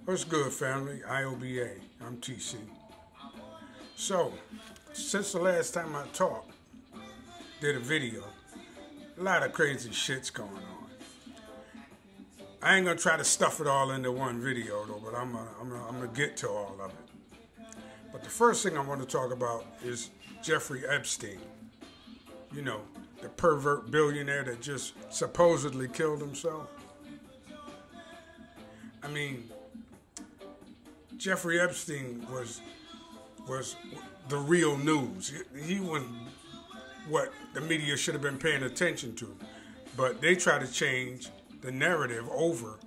What's good, family? I.O.B.A. I'm TC. So, since the last time I talked, did a video, a lot of crazy shit's going on. I ain't gonna try to stuff it all into one video though, but I'm gonna get to all of it. But the first thing I want to talk about is Jeffery Epstein. You know, the pervert billionaire that just supposedly killed himself. I mean, Jeffrey Epstein was the real news. He was what the media should have been paying attention to. But they try to change the narrative over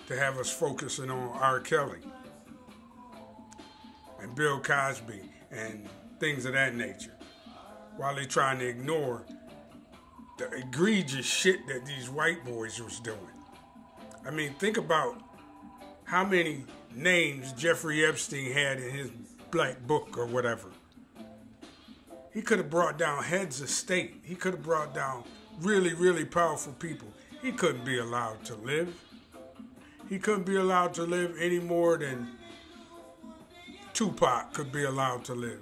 to have us focusing on R. Kelly and Bill Cosby and things of that nature, while they're trying to ignore the egregious shit that these white boys was doing. I mean, think about how many names Jeffrey Epstein had in his black book or whatever. He could have brought down heads of state. He could have brought down really, really powerful people. He couldn't be allowed to live. He couldn't be allowed to live any more than Tupac could be allowed to live.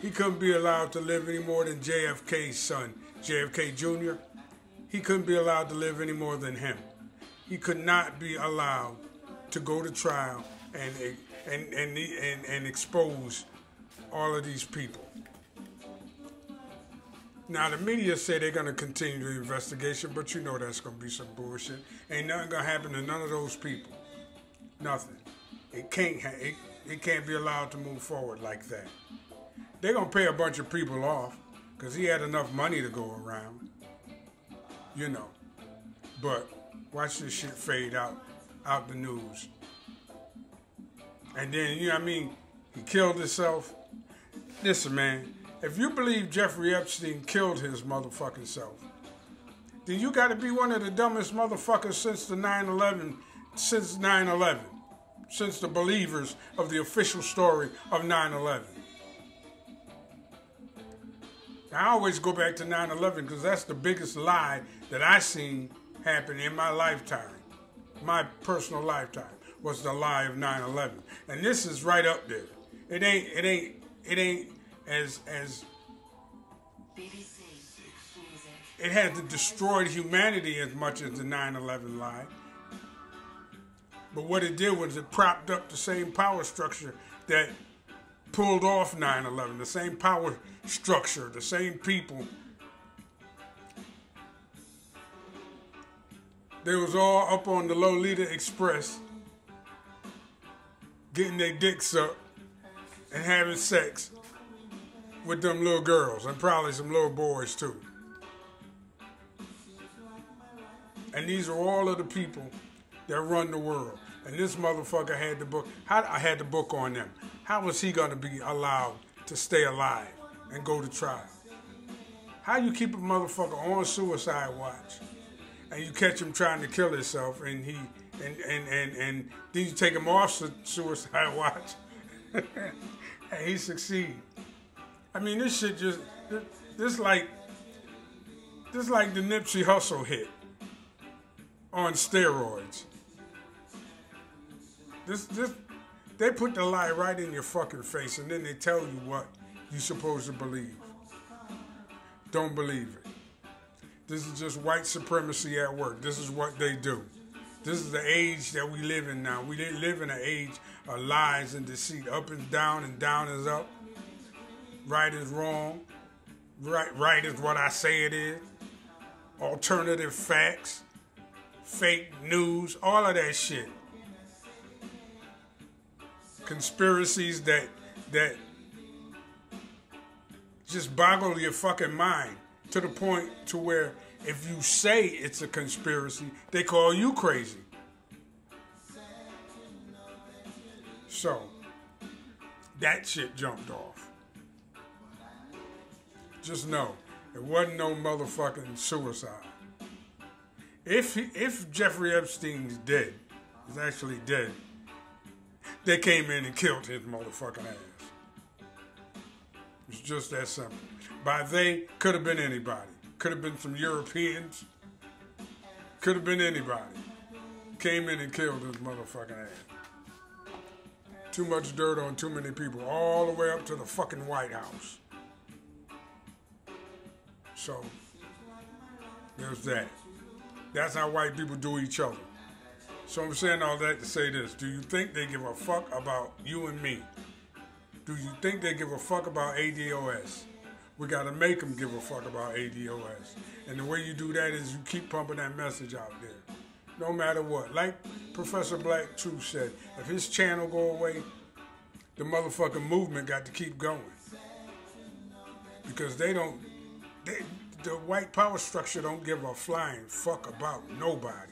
He couldn't be allowed to live any more than JFK's son, JFK Jr. He couldn't be allowed to live any more than him. He could not be allowed to go to trial and expose all of these people. Now, the media say they're going to continue the investigation, but you know that's going to be some bullshit. Ain't nothing going to happen to none of those people. Nothing. It can't be allowed to move forward like that. They're going to pay a bunch of people off because he had enough money to go around. You know. But watch this shit fade out the news. And then, you know what I mean? He killed himself. Listen, man. If you believe Jeffrey Epstein killed his motherfucking self, then you got to be one of the dumbest motherfuckers since 9/11, since the believers of the official story of 9/11. I always go back to 9/11 because that's the biggest lie that I seen happen in my lifetime, my personal lifetime, was the lie of 9/11, and this is right up there. It ain't as it hasn't destroyed humanity as much as the 9/11 lie. But what it did was it propped up the same power structure that pulled off 9/11, the same power structure, the same people. They was all up on the Lolita Express getting their dicks up and having sex with them little girls and probably some little boys too. And these are all of the people that run the world. And this motherfucker had the book. I had the book on them. How was he going to be allowed to stay alive and go to trial? How you keep a motherfucker on suicide watch and you catch him trying to kill himself and then you take him off suicide watch and he succeeds? I mean, this shit this like the Nipsey Hussle hit on steroids. They put the lie right in your fucking face and then they tell you what you're supposed to believe. Don't believe it. This is just white supremacy at work. This is what they do. This is the age that we live in now. We live in an age of lies and deceit. Up is down and down is up. Right is wrong. Right is what I say it is. Alternative facts. Fake news. All of that shit. Conspiracies that just boggle your fucking mind to the point to where if you say it's a conspiracy, they call you crazy. So, that shit jumped off. Just know, it wasn't no motherfucking suicide. If Jeffrey Epstein's dead, is actually dead, they came in and killed his motherfucking ass. It's just that simple. By they, could have been anybody. Could have been some Europeans. Could have been anybody. Came in and killed his motherfucking ass. Too much dirt on too many people, all the way up to the fucking White House. So, there's that. That's how white people do each other. So I'm saying all that to say this. Do you think they give a fuck about you and me? Do you think they give a fuck about ADOS? We got to make them give a fuck about ADOS. And the way you do that is you keep pumping that message out there. No matter what. Like Professor Black Truth said, if his channel go away, the motherfucking movement got to keep going. Because the white power structure don't give a flying fuck about nobody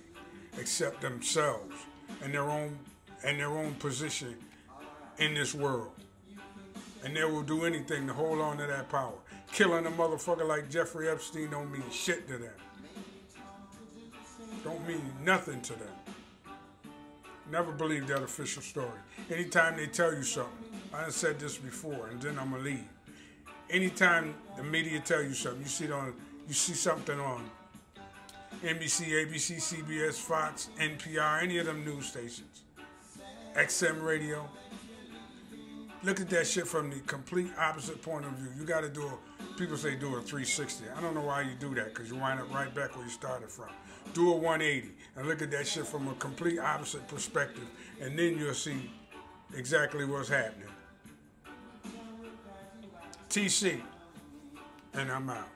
except themselves and their own position in this world. And they will do anything to hold on to that power. Killing a motherfucker like Jeffrey Epstein don't mean shit to them. Don't mean nothing to them. Never believe that official story. Anytime they tell you something, I done said this before, and then I'm gonna leave. Anytime the media tell you something, you see something on NBC, ABC, CBS, Fox, NPR, any of them news stations, XM radio. Look at that shit from the complete opposite point of view. You got to people say do a 360. I don't know why you do that, because you wind up right back where you started from. Do a 180 and look at that shit from a complete opposite perspective, and then you'll see exactly what's happening. TC, and I'm out.